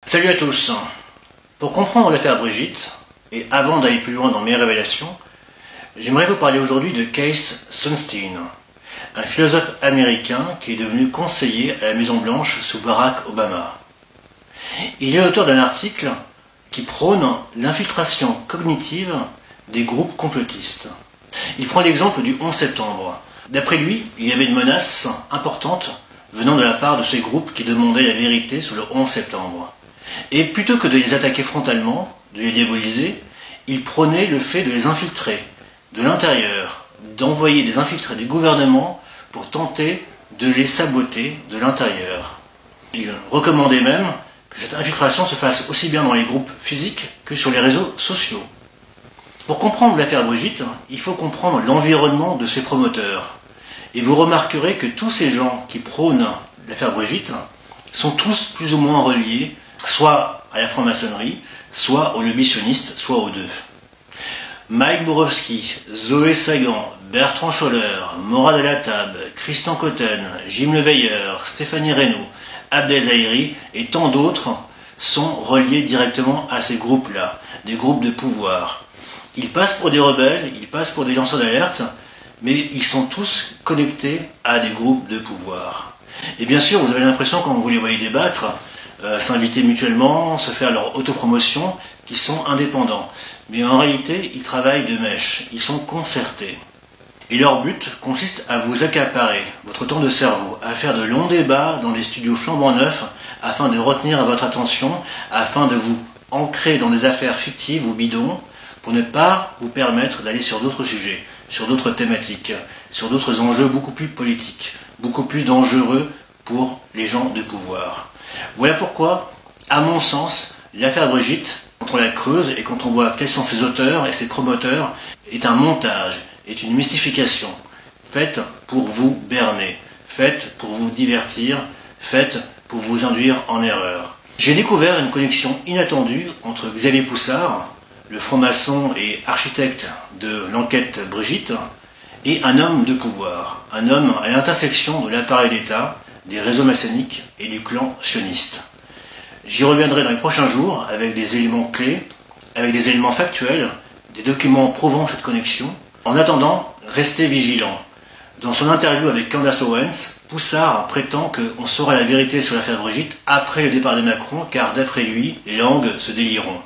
Salut à tous. Pour comprendre l'affaire Brigitte, et avant d'aller plus loin dans mes révélations, j'aimerais vous parler aujourd'hui de Keith Sunstein, un philosophe américain qui est devenu conseiller à la Maison Blanche sous Barack Obama. Il est l'auteur d'un article qui prône l'infiltration cognitive des groupes complotistes. Il prend l'exemple du 11 septembre. D'après lui, il y avait une menace importante venant de la part de ces groupes qui demandaient la vérité sur le 11 septembre. Et plutôt que de les attaquer frontalement, de les diaboliser, il prônait le fait de les infiltrer de l'intérieur, d'envoyer des infiltrés du gouvernement pour tenter de les saboter de l'intérieur. Il recommandait même que cette infiltration se fasse aussi bien dans les groupes physiques que sur les réseaux sociaux. Pour comprendre l'affaire Brigitte, il faut comprendre l'environnement de ses promoteurs. Et vous remarquerez que tous ces gens qui prônent l'affaire Brigitte sont tous plus ou moins reliés soit à la franc-maçonnerie, soit aux lobbies sionistes, soit aux deux. Mike Borowski, Zoé Sagan, Bertrand Scholler, Morad El-Attab, Christian Cotten, Jim Leveilleur, Stéphanie Reynaud, Abdel Zahiri et tant d'autres sont reliés directement à ces groupes-là, des groupes de pouvoir. Ils passent pour des rebelles, ils passent pour des lanceurs d'alerte, mais ils sont tous connectés à des groupes de pouvoir. Et bien sûr, vous avez l'impression, quand vous les voyez débattre, s'inviter mutuellement, se faire leur autopromotion, qu'ils sont indépendants. Mais en réalité, ils travaillent de mèche, ils sont concertés. Et leur but consiste à vous accaparer votre temps de cerveau, à faire de longs débats dans des studios flambant neufs, afin de retenir votre attention, afin de vous ancrer dans des affaires fictives ou bidons, pour ne pas vous permettre d'aller sur d'autres sujets, sur d'autres thématiques, sur d'autres enjeux beaucoup plus politiques, beaucoup plus dangereux pour les gens de pouvoir. Voilà pourquoi, à mon sens, l'affaire Brigitte, quand on la creuse et quand on voit quels sont ses auteurs et ses promoteurs, est un montage, est une mystification, faite pour vous berner, faite pour vous divertir, faite pour vous induire en erreur. J'ai découvert une connexion inattendue entre Xavier Poussard, le franc-maçon et architecte de l'enquête Brigitte, et un homme de pouvoir, un homme à l'intersection de l'appareil d'État, des réseaux maçonniques et du clan sioniste. J'y reviendrai dans les prochains jours avec des éléments clés, avec des éléments factuels, des documents prouvant cette connexion. En attendant, restez vigilants. Dans son interview avec Candace Owens, Poussard prétend qu'on saura la vérité sur l'affaire Brigitte après le départ de Macron, car d'après lui, les langues se délieront.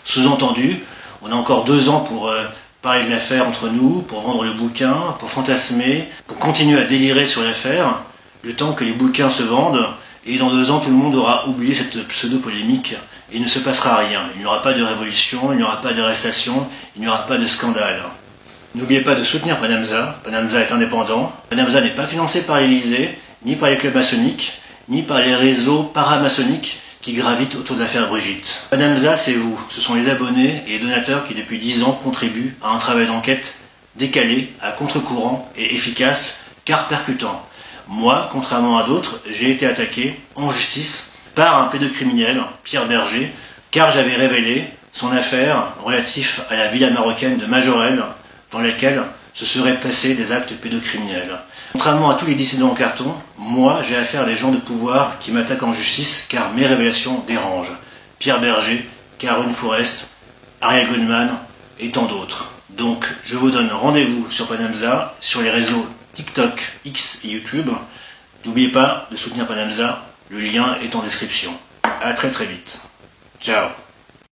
Sous-entendu, on a encore 2 ans pour parler de l'affaire entre nous, pour vendre le bouquin, pour fantasmer, pour continuer à délirer sur l'affaire, le temps que les bouquins se vendent, et dans 2 ans, tout le monde aura oublié cette pseudo-polémique, et il ne se passera rien. Il n'y aura pas de révolution, il n'y aura pas d'arrestation, il n'y aura pas de scandale. N'oubliez pas de soutenir Panamza. Panamza est indépendant. Panamza n'est pas financé par l'Élysée, ni par les clubs maçonniques, ni par les réseaux paramaçonniques qui gravitent autour de l'affaire Brigitte. Panamza, c'est vous. Ce sont les abonnés et les donateurs qui, depuis 10 ans, contribuent à un travail d'enquête décalé, à contre-courant et efficace, car percutant. Moi, contrairement à d'autres, j'ai été attaqué en justice par un pédocriminel, Pierre Berger, car j'avais révélé son affaire relative à la villa marocaine de Majorelle, dans laquelle se seraient passés des actes pédocriminels. Contrairement à tous les dissidents en carton, moi, j'ai affaire à des gens de pouvoir qui m'attaquent en justice, car mes révélations dérangent. Pierre Berger, Caroline Forest, Ariel Goldman et tant d'autres. Donc, je vous donne rendez-vous sur Panamza, sur les réseaux TikTok, X et YouTube. N'oubliez pas de soutenir Panamza, le lien est en description. À très vite. Ciao.